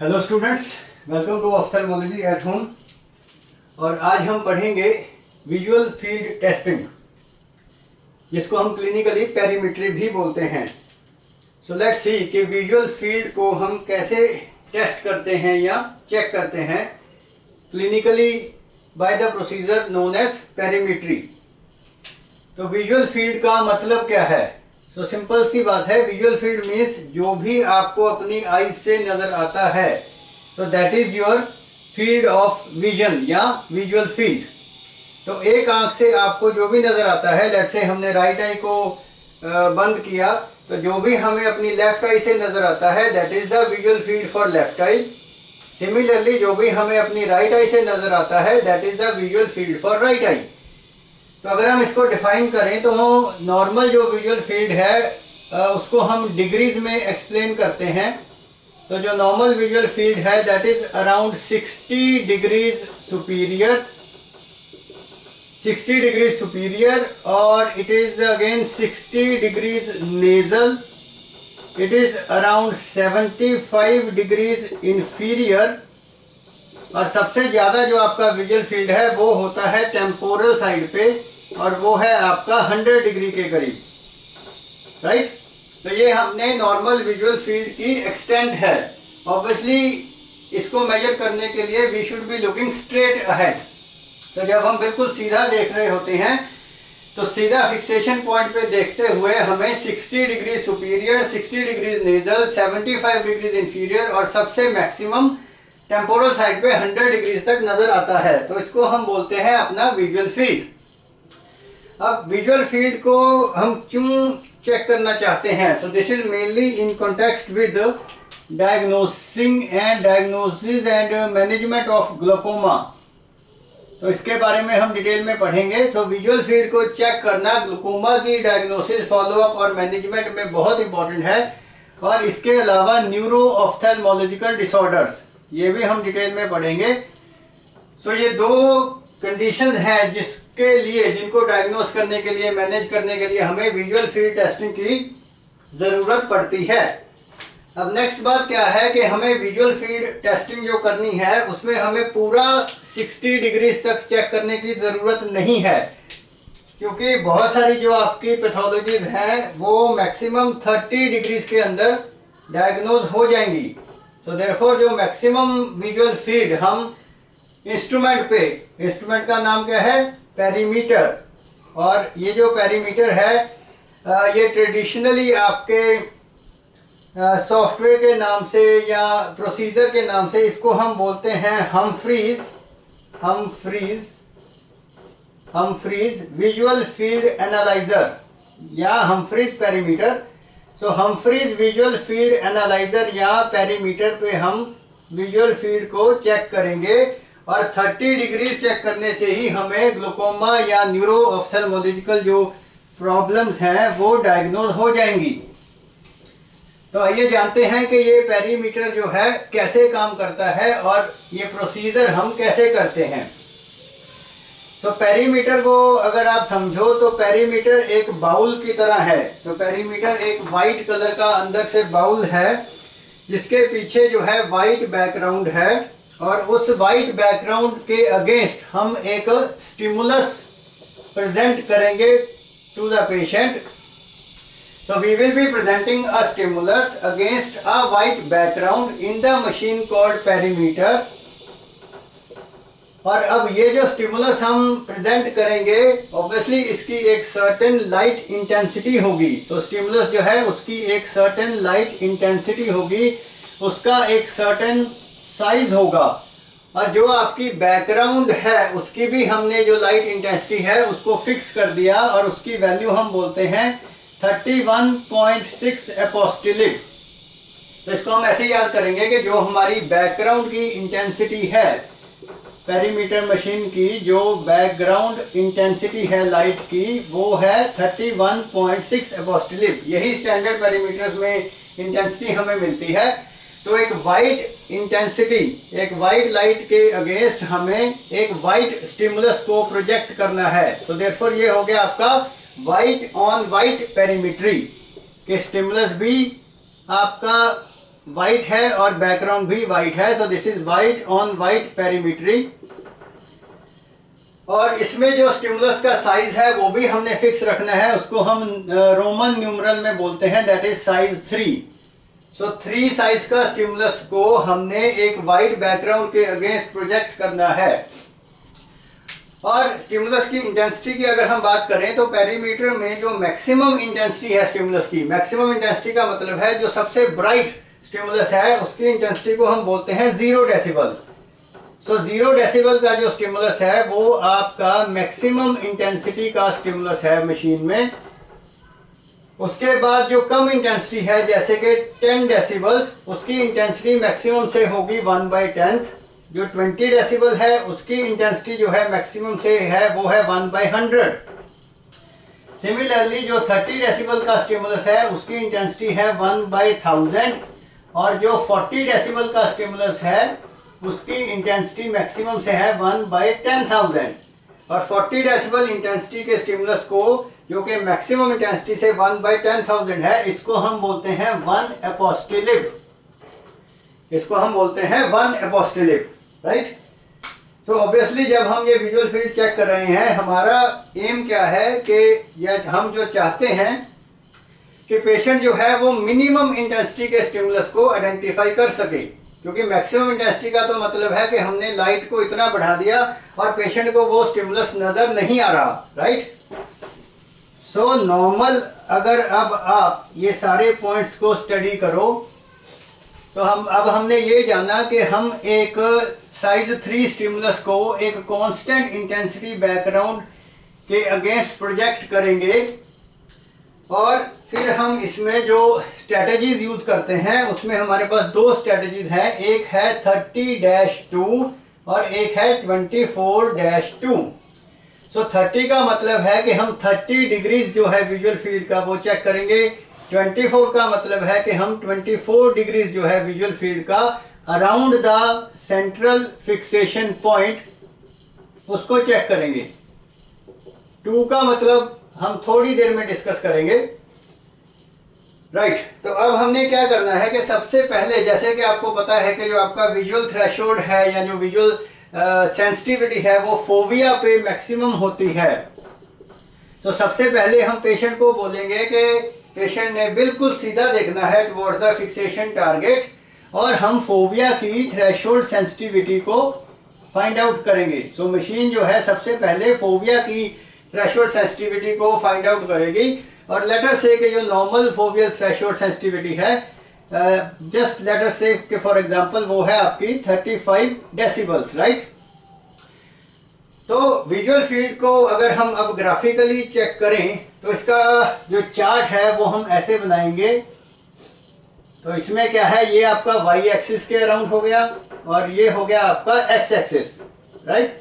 Hello students, welcome to ophthalmology at home. और आज हम पढ़ेंगे विजुअल फील्ड टेस्टिंग, जिसको हम क्लिनिकली पेरीमेट्री भी बोलते हैं। सो लेट्स सी कि विजुअल फील्ड को हम कैसे टेस्ट करते हैं या चेक करते हैं clinically by the procedure known as perimetry. तो विजुअल फील्ड का मतलब क्या है? तो सिंपल सी बात है, विजुअल फील्ड मीन्स जो भी आपको अपनी आईज से नजर आता है, तो that is your field of vision या विजुअल फील्ड। तो एक आंख से आपको जो भी नजर आता है, लेट्स से हमने राइट आई को बंद किया, तो जो भी हमें अपनी लेफ्ट आई से नजर आता है that is the visual field for left I. Similarly जो भी हमें अपनी राइट आई से नजर आता है that is the visual field for right I. तो अगर हम इसको डिफाइन करें तो नॉर्मल जो विजुअल फील्ड है उसको हम डिग्रीज में एक्सप्लेन करते हैं। तो जो नॉर्मल विजुअल फील्ड है that is around 60 degrees superior, 60 degrees superior, और it is again 60 degrees nasal, it is around 75 degrees inferior, और सबसे ज़्यादा जो आपका विजुअल फील्ड है वो होता है टेम्पोरल साइड पे, और वो है आपका 100 डिग्री के करीब, राइट। तो ये हमने नॉर्मल विजुअल फील्ड की एक्सटेंट है। ऑब्वियसली इसको मेजर करने के लिए we should be looking straight ahead. तो जब हम बिल्कुल सीधा देख रहे होते हैं तो सीधा फिक्सेशन पॉइंट पे देखते हुए हमें 60 degree superior, 60 degree nasal, 75 degree inferior और सबसे मैक्सिमम टेम्पोरल साइड पे 100 डिग्री तक नजर आता है। तो इसको हम बोलते हैं अपना विजुअल फील्ड। अब विजुअल फील्ड को हम क्यों चेक करना चाहते हैं? सो this is mainly in context with diagnosing and diagnosis and management of glaucoma. तो इसके बारे में हम डिटेल में पढ़ेंगे। तो विजुअल फील्ड को चेक करना ग्लूकोमा की डायग्नोसिस, फॉलोअप और मैनेजमेंट में बहुत इंपॉर्टेंट है। और इसके अलावा न्यूरो ऑफ्थेल्मोलॉजिकल डिसऑर्डर्स, ये भी हम डिटेल में पढ़ेंगे। सो ये दो कंडीशंस हैं जिसके लिए, जिनको डायग्नोस करने के लिए, मैनेज करने के लिए हमें विजुअल फील्ड टेस्टिंग की ज़रूरत पड़ती है। अब नेक्स्ट बात क्या है कि हमें विजुअल फील्ड टेस्टिंग जो करनी है उसमें हमें पूरा 60 डिग्री तक चेक करने की ज़रूरत नहीं है, क्योंकि बहुत सारी जो आपकी पैथोलॉजीज हैं वो मैक्सिमम 30 डिग्रीज के अंदर डायग्नोज हो जाएंगी। सो देयरफॉर जो मैक्सिमम विजुअल फील्ड हम इंस्ट्रूमेंट पे, इंस्ट्रूमेंट का नाम क्या है? पेरीमीटर। और ये जो पेरीमीटर है ये ट्रेडिशनली आपके सॉफ्टवेयर के नाम से या प्रोसीजर के नाम से इसको हम बोलते हैं हम्फ्रीज विजुअल फील्ड एनालाइजर या हम्फ्रीज पेरीमीटर। सो हम्फ्रीज विजुअल फील्ड एनालाइजर या पेरीमीटर पे हम विजुअल फील्ड को चेक करेंगे, और 30 डिग्री चेक करने से ही हमें ग्लूकोमा या न्यूरो ऑफ्थेल्मोलॉजिकल जो प्रॉब्लम्स हैं वो डायग्नोज हो जाएंगी। तो आइए जानते हैं कि ये पेरीमीटर जो है कैसे काम करता है और ये प्रोसीजर हम कैसे करते हैं। सो पेरीमीटर को अगर आप समझो तो पेरीमीटर एक बाउल की तरह है। तो पेरीमीटर एक वाइट कलर का अंदर से बाउल है जिसके पीछे जो है वाइट बैकग्राउंड है, और उस वाइट बैकग्राउंड के अगेंस्ट हम एक स्टिमुलस प्रेजेंट करेंगे to the patient. So we will be presenting a stimulus against a white background in the machine called perimeter। और अब ये जो स्टिमुलस हम प्रेजेंट करेंगे ऑब्वियसली इसकी एक सर्टेन लाइट इंटेंसिटी होगी। तो स्टिमुलस जो है उसकी एक सर्टेन लाइट इंटेंसिटी होगी, उसका एक सर्टेन साइज होगा, और जो आपकी बैकग्राउंड है उसकी भी हमने जो लाइट इंटेंसिटी है उसको फिक्स कर दिया, और उसकी वैल्यू हम बोलते हैं 31.6 एपोस्टिलिक। तो इसको हम ऐसे याद करेंगे कि जो हमारी बैकग्राउंड की इंटेंसिटी है, पेरीमीटर मशीन की जो बैकग्राउंड इंटेंसिटी है लाइट की, वो है 31.6 एपोस्टिलिक। यही स्टैंडर्ड पेरीमीटर्स में इंटेंसिटी हमें मिलती है। तो एक वाइट इंटेंसिटी, एक वाइट लाइट के अगेंस्ट हमें एक वाइट स्टिमुलस को प्रोजेक्ट करना है। सो देयरफॉर ये हो गया आपका वाइट ऑन वाइट पेरीमेट्री, के स्टिमुलस भी आपका वाइट है और बैकग्राउंड भी वाइट है, so this is white on white perimetry. और इसमें जो स्टिमुलस का साइज है वो भी हमने फिक्स रखना है, उसको हम रोमन न्यूमरल में बोलते हैं, that is size 3। So 3 size का स्टिमुलस को हमने एक वाइट बैकग्राउंड के अगेंस्ट प्रोजेक्ट करना है। और स्टिमुलस की इंटेंसिटी की अगर हम बात करें तो पेरीमीटर में जो मैक्सिमम इंटेंसिटी है स्टिमुलस की, मैक्सिमम इंटेंसिटी का मतलब है जो सबसे ब्राइट स्टिमुलस है उसकी इंटेंसिटी को हम बोलते हैं 0 डेसिबल। सो 0 डेसिबल का जो स्टिमुलस है वो आपका मैक्सिमम इंटेंसिटी का स्टिमुलस है मशीन में। उसके बाद जो कम इंटेंसिटी है जैसे कि 10 डेसिबल्स, उसकी इंटेंसिटी मैक्सिमम से होगी 1/10। जो 20 डेसिबल है उसकी इंटेंसिटी जो है मैक्सिमम से है वो है 1/100। सिमिलरली जो 30 डेसिबल का स्टिमुलस है उसकी इंटेंसिटी है 1/1000 और जो 40 डेसिबल का स्टिमुलस है उसकी इंटेंसिटी मैक्सिमम से है 1/10000। और 40 डेसिबल इंटेंसिटी के स्टिमुलस को जो कि मैक्सिमम इंटेंसिटी से 1/10000 है, इसको हम बोलते हैं 1 एपोस्टिलिप। इसको हम बोलते हैं 1 एपोस्टिलिप, राइट। तो ऑब्वियसली जब हम ये विजुअल फील्ड चेक कर रहे हैं, हमारा एम क्या है कि हम जो चाहते हैं कि पेशेंट जो है वो मिनिमम इंटेंसिटी के स्टिमुलस को आइडेंटिफाई कर सके, क्योंकि मैक्सिमम इंटेंसिटी का तो मतलब है कि हमने लाइट को इतना बढ़ा दिया और पेशेंट को वो स्टिमुलस नजर नहीं आ रहा, राइट। सो नॉर्मल अगर अब आप ये सारे पॉइंट्स को स्टडी करो तो हमने ये जाना कि हम एक साइज 3 स्टिमुलस को एक कांस्टेंट इंटेंसिटी बैकग्राउंड के अगेंस्ट प्रोजेक्ट करेंगे और फिर हम इसमें जो स्ट्रेटजीज यूज करते हैं उसमें हमारे पास 2 स्ट्रेटजीज हैं, एक है 30-2 और एक है 24-2। सो 30 का मतलब है कि हम 30 डिग्रीज जो है विजुअल फील्ड का वो चेक करेंगे। 24 का मतलब है कि हम 24 डिग्रीज जो है विजुअल फील्ड का around the central fixation point उसको चेक करेंगे। 2 का मतलब हम थोड़ी देर में डिस्कस करेंगे, राइट। तो अब हमने क्या करना है कि सबसे पहले जैसे कि आपको पता है कि जो आपका विजुअल थ्रेशोल्ड है या जो विजुअल सेंसिटिविटी है वो फोबिया पे मैक्सिमम होती है। तो सबसे पहले हम पेशेंट को बोलेंगे कि पेशेंट ने बिल्कुल सीधा देखना है टुवर्ड्स द फिक्सेशन टारगेट और हम फोबिया की थ्रेशोल्ड सेंसिटिविटी को फाइंड आउट करेंगे। सो मशीन जो है सबसे पहले फोबिया की थ्रेशोल्ड सेंसिटिविटी को फाइंड आउट करेगी और लेट अस से कि जो नॉर्मल फोबियल थ्रेशोल्ड सेंसिटिविटी है जस्ट लेट अस से कि फॉर एग्जांपल वो है आपकी 35 डेसिबल्स, राइट। तो विजुअल फील्ड को अगर हम अब ग्राफिकली चेक करें तो इसका जो चार्ट है वो हम ऐसे बनाएंगे। तो इसमें क्या है, ये आपका वाई एक्सिस के अराउंड हो गया और ये हो गया आपका एक्स एक्सिस, राइट।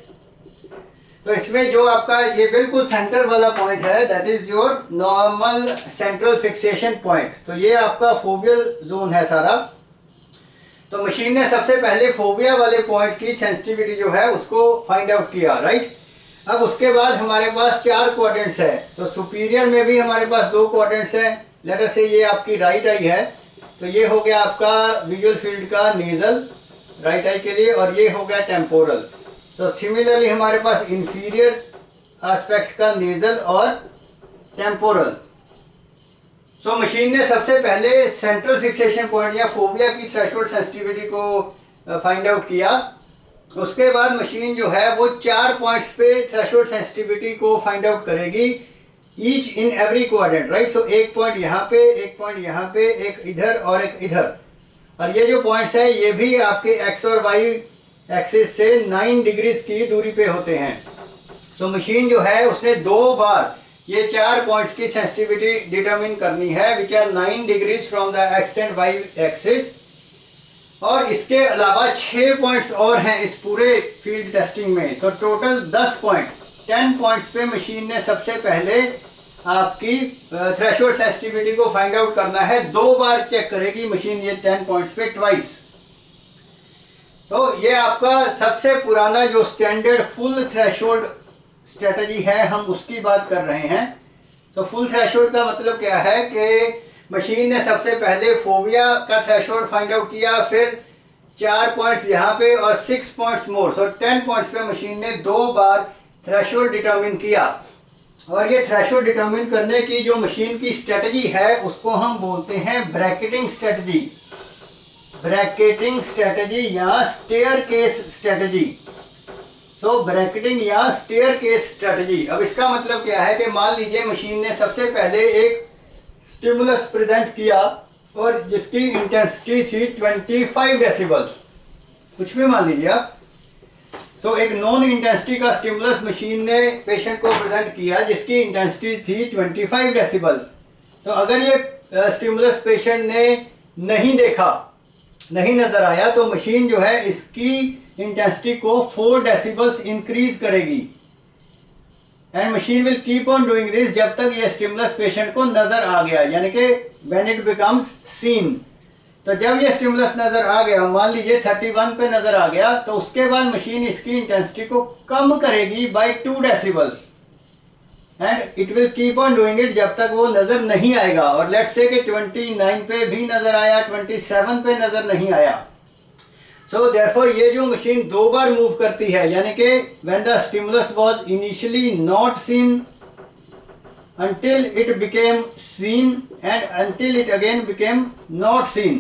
तो इसमें जो आपका ये बिल्कुल सेंटर वाला पॉइंट है that is your normal central fixation point. तो ये आपका फोबियल जोन है सारा। तो मशीन ने सबसे पहले फोबिया वाले पॉइंट की सेंसिटिविटी जो है उसको फाइंड आउट किया, राइट। अब उसके बाद हमारे पास 4 क्वाड्रेंट्स है। तो सुपीरियर में भी हमारे पास 2 क्वाड्रेंट्स है। लेट अस से ये आपकी राइट आई है, तो ये हो गया आपका विजुअल फील्ड का नेजल राइट आई के लिए और ये हो गया टेम्पोरल। तो सिमिलरली हमारे पास इंफीरियर एस्पेक्ट का नेजल और टेम्पोरल। सो मशीन ने सबसे पहले सेंट्रल फिक्सेशन पॉइंट या फोबिया की थ्रेशोल्ड सेंसिटिविटी को फाइंड आउट किया। उसके बाद मशीन जो है वो 4 पॉइंट्स पे थ्रेशोल्ड सेंसिटिविटी को फाइंड आउट करेगी each in every quadrant, right. So एक पॉइंट यहाँ पे, एक पॉइंट यहाँ पे, एक इधर और एक इधर। और ये जो पॉइंट्स है ये भी आपके एक्स और वाई एक्सिस से 9 डिग्रीज की दूरी पे होते हैं। सो मशीन जो है उसने 2 बार ये 4 पॉइंट्स की सेंसिटिविटी डिटरमिन करनी है which are 9 degrees from the X and Y axis. और इसके अलावा 6 पॉइंट्स और हैं इस पूरे फील्ड टेस्टिंग में। सो टोटल 10 पॉइंट, 10 पॉइंट्स पे मशीन ने सबसे पहले आपकी थ्रेशोल्ड सेंसिटिविटी को फाइंड आउट करना है। 2 बार चेक करेगी मशीन ये 10 पॉइंट्स पे ट्वाइस। तो ये आपका सबसे पुराना जो स्टैंडर्ड फुल थ्रेशोल्ड स्ट्रेटजी है हम उसकी बात कर रहे हैं। तो फुल थ्रेशोल्ड का मतलब क्या है कि मशीन ने सबसे पहले फोबिया का थ्रेशोल्ड फाइंड आउट किया, फिर 4 पॉइंट्स यहाँ पे और 6 पॉइंट्स मोर, सो 10 पॉइंट्स पे मशीन ने 2 बार थ्रेशोल्ड डिटरमिन किया। और ये थ्रेशोल्ड डिटरमिन करने की जो मशीन की स्ट्रेटजी है उसको हम बोलते हैं ब्रैकेटिंग स्ट्रेटजी, ब्रैकेटिंग स्ट्रेटजी या स्टेयरकेस स्ट्रेटजी। सो ब्रैकेटिंग या स्टेयरकेस स्ट्रेटजी। अब इसका मतलब क्या है कि मान लीजिए मशीन ने सबसे पहले एक स्टिमुलस प्रेजेंट किया और जिसकी इंटेंसिटी थी 25 डेसिबल, कुछ भी मान लीजिए आप। सो एक नॉन इंटेंसिटी का स्टिमुलस मशीन ने पेशेंट को प्रेजेंट किया जिसकी इंटेंसिटी थी 25 डेसिबल। तो अगर ये स्टिमुलस पेशेंट ने नहीं देखा, नहीं नजर आया, तो मशीन जो है इसकी इंटेंसिटी को 4 डेसिबल्स इंक्रीज करेगी and machine will keep on doing this जब तक ये स्टिमुलस पेशेंट को नजर आ गया, यानी कि व्हेन इट बिकम्स सीन। तो जब ये स्टिमुलस नजर आ गया, मान लीजिए 31 पे नजर आ गया, तो उसके बाद मशीन इसकी इंटेंसिटी को कम करेगी by 2 decibels and it will keep on doing it जब तक वो नजर नहीं आएगा। और लेट्स से कि 29 पे भी नजर आया, 27 पे नजर नहीं आया। सो देयरफॉर ये जो मशीन 2 बार मूव करती है, यानी कि when the stimulus was initially not seen until it became seen and until it again became not seen।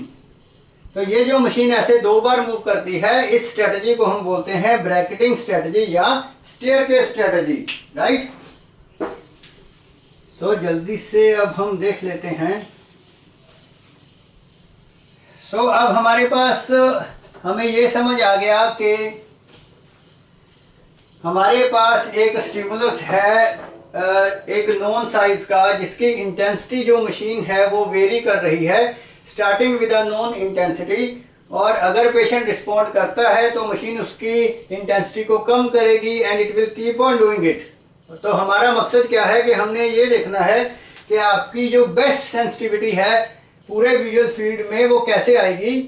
तो ये जो मशीन ऐसे 2 बार मूव करती है, इस स्ट्रेटजी को हम बोलते हैं ब्रैकेटिंग स्ट्रेटजी या स्टेयरकेस स्ट्रेटजी, राइट। सो जल्दी से अब हम देख लेते हैं। सो अब हमारे पास हमें ये समझ आ गया कि हमारे पास एक स्टिमुलस है एक नॉन साइज का जिसकी इंटेंसिटी जो मशीन है वो वेरी कर रही है starting with a non intensity, और अगर पेशेंट रिस्पॉन्ड करता है तो मशीन उसकी इंटेंसिटी को कम करेगी and it will keep on doing it. तो हमारा मकसद क्या है कि हमने ये देखना है कि आपकी जो बेस्ट सेंसिटिविटी है पूरे विजुअल फील्ड में वो कैसे आएगी।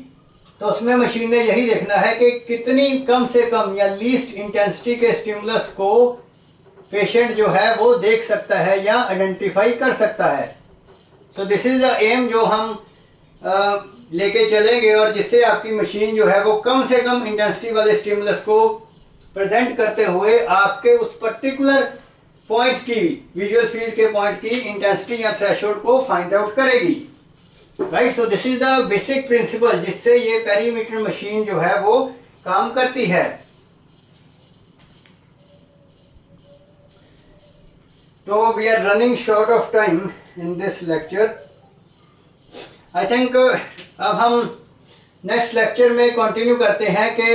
तो उसमें मशीन ने यही देखना है कि कितनी कम से कम या लीस्ट इंटेंसिटी के स्टिमुलस को पेशेंट जो है वो देख सकता है या आइडेंटिफाई कर सकता है। So this is the aim जो हम लेके चलेंगे और जिससे आपकी मशीन जो है वो कम से कम इंटेंसिटी वाले स्टिमुलस को प्रेजेंट करते हुए आपके उस पर्टिकुलर पॉइंट की, विजुअल फील्ड के पॉइंट की इंटेंसिटी या थ्रेशोल्ड को फाइंड आउट करेगी, right. So this is the basic principle जिससे ये पेरीमीटर मशीन जो है वो काम करती है। तो we are running short of time in this lecture. I think अब हम नेक्स्ट लेक्चर में कंटिन्यू करते हैं कि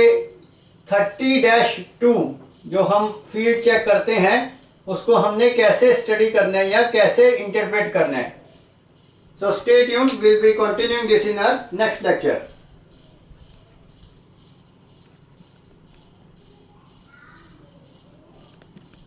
30-2 जो हम फील्ड चेक करते हैं उसको हमने कैसे स्टडी करना है या कैसे इंटरप्रेट करना है। So stay tuned, we will be continuing this in our next lecture.